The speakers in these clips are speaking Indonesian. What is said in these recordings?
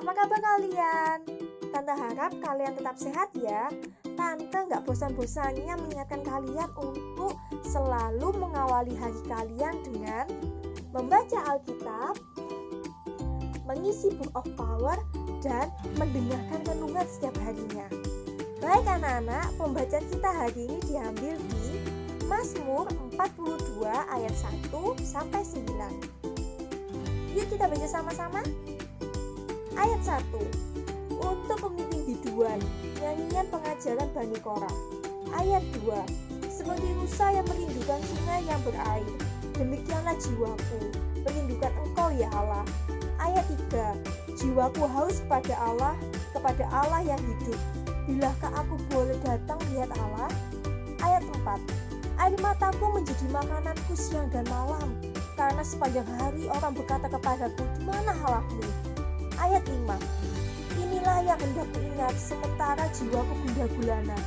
Apa kabar kalian? Tante harap kalian tetap sehat ya. Tante gak bosan-bosannya mengingatkan kalian untuk selalu mengawali hari kalian dengan membaca Alkitab, mengisi Book of Power, dan mendengarkan renungan setiap harinya. Baik anak-anak, pembacaan kita hari ini diambil di Mazmur 42 ayat 1 sampai 9. Yuk kita baca sama-sama. Ayat 1. Untuk pemimpin biduan, nyanyian pengajaran Bani Korah. Ayat 2. Seperti rusa yang merindukan sungai yang berair, demikianlah jiwaku merindukan Engkau ya Allah. Ayat 3. Jiwaku haus kepada Allah yang hidup. Bilakah aku boleh datang lihat Allah? Ayat 4. Air mataku menjadi makananku siang dan malam, karena sepanjang hari orang berkata kepadaku, di mana Allahmu? Ayat 5. Inilah yang hendak kuingat sementara jiwaku gundah gulana.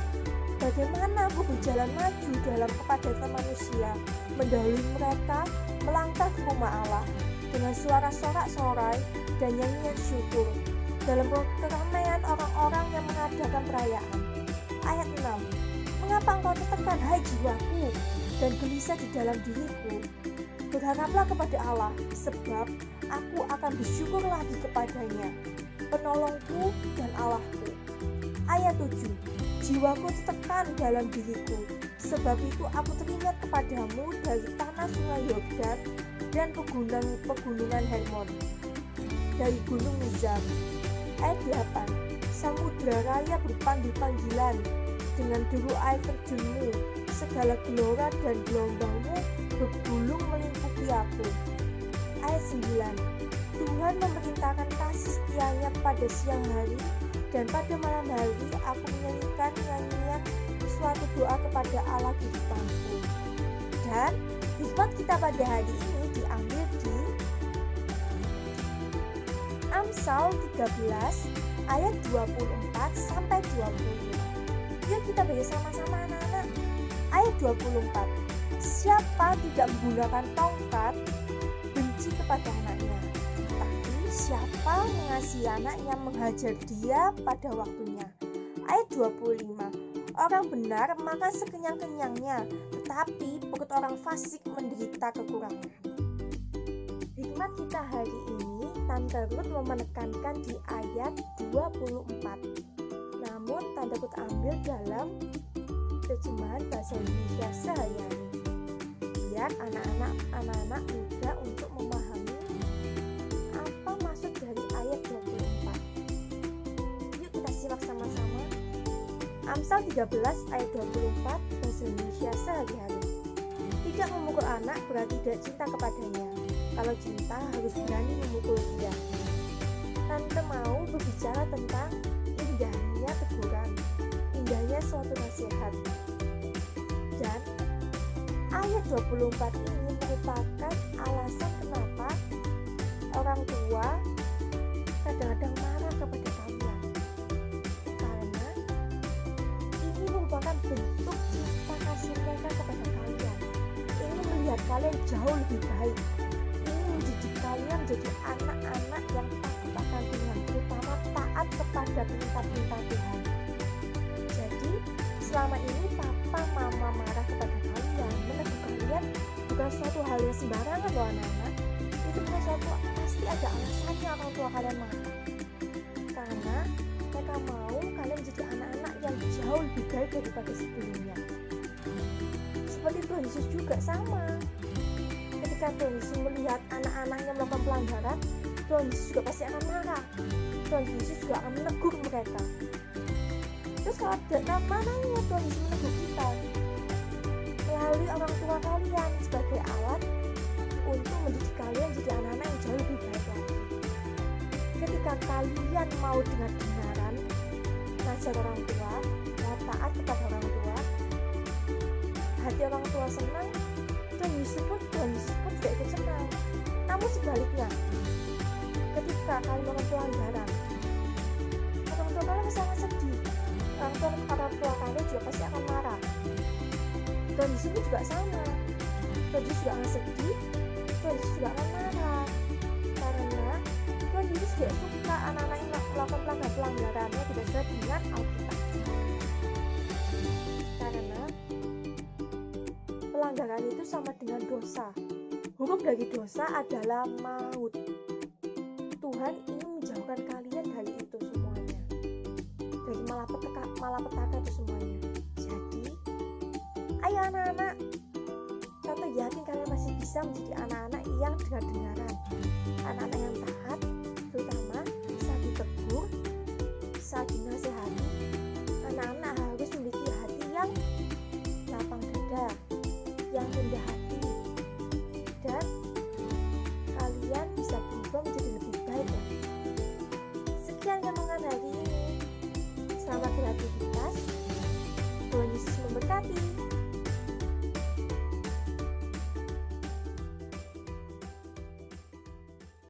Bagaimana aku berjalan maju dalam kepadatan manusia, mendahului mereka melangkah ke rumah Allah dengan suara sorak-sorai dan nyanyian syukur dalam keramaian orang-orang yang mengadakan perayaan. Ayat 6. Mengapa engkau tertekan, hai jiwaku, dan gelisah di dalam diriku? Berharaplah kepada Allah, sebab aku akan bersyukur lagi kepadanya, penolongku dan Allahku. Ayat 7. Jiwaku tertekan dalam diriku, sebab itu aku teringat kepadamu dari tanah sungai Yordan dan pegunungan Hermon, dari gunung Mizar. Ayat 8. Samudra raya berpanggil-panggilan dengan deru air terjunmu, segala gelora dan gelombangmu bergulung melingkupi aku. Ayat 9. Tuhan memerintahkan kasih setianya pada siang hari, dan pada malam hari aku menyanyikan nyanyian suatu doa kepada Allah kehidupanku. Dan hikmat kita pada hari ini diambil di Amsal 13 ayat 24 sampai 25. Yuk kita baca sama-sama anak-anak. Ayat 24. Siapa tidak menggunakan tongkat benci kepada anaknya, tapi siapa mengasihi anaknya menghajar dia pada waktunya. Ayat 25. Orang benar makan sekenyang-kenyangnya, tetapi perut orang fasik menderita kekurangan. Hikmat kita hari ini, Tante Ruth mau menekankan di ayat 24. Namun Tante Ruth ambil dalam terjemahan bahasa Indonesia sehari-hari, biar anak-anak mudah untuk memahami apa maksud dari ayat 24. Yuk kita simak sama-sama. Amsal 13 ayat 24 bahasa Indonesia sehari-hari. Tidak memukul anak berarti tidak cinta kepadanya. Kalau cinta harus berani memukul dia. Tante mau berbicara tentang indahnya teguran, indahnya suatu nasihat. Dan ayat 24 ini merupakan alasan kenapa orang tua kadang-kadang marah kepada kalian. Karena ini merupakan bentuk cinta kasih mereka kepada kalian. Ini melihat kalian jauh lebih baik. Kalian menjadi anak-anak yang takut akan Tuhan, terutama taat kepada perintah-perintah Tuhan. Jadi selama ini papa mama marah kepada kalian, menegur kalian bukan suatu hal yang sembarangan loh anak-anak. Itu bukan suatu, pasti ada alasannya orang tua kalian marah. Karena mereka mau kalian menjadi anak-anak yang jauh lebih baik daripada sebelumnya. Seperti Tuhan Yesus juga sama. Ketika Tuhan Yesus melihat anak-anaknya melakukan pelanggaran, Tuhan Yesus juga pasti akan marah. Tuhan Yesus juga akan menegur mereka. Terus kalau tidak mananya Tuhan Yesus menegur kita? Melalui orang tua kalian sebagai alat untuk mendidik kalian jadi anak-anak yang jauh lebih baik lagi. Ketika kalian mau dengar kebenaran, nasihat orang tua, mau taat kepada orang tua, hati orang tua senang, Tuhan Yesus pun juga ikut senang. Namun sebaliknya, ketika kalian melakukan pelanggaran, orang tua kalian sangat sedih. Orang tua kalian juga pasti akan marah. Tuhan Yesus pun juga sama. Tuhan Yesus juga akan sedih, Tuhan Yesus juga akan marah. Karena Tuhan Yesus tidak suka anak-anak yang melakukan pelanggarannya tidak sesuai dengan Alkitab. Karena pelanggaran itu sama dengan dosa. Hukum dari dosa adalah maut. Tuhan ingin menjauhkan kalian dari itu semuanya, dari malapetaka itu semuanya. Jadi, ayo anak-anak, Tante yakin kalian masih bisa menjadi anak-anak yang dengar-dengaran, anak-anak yang taat, terutama saat ditegur, saat dinasehati,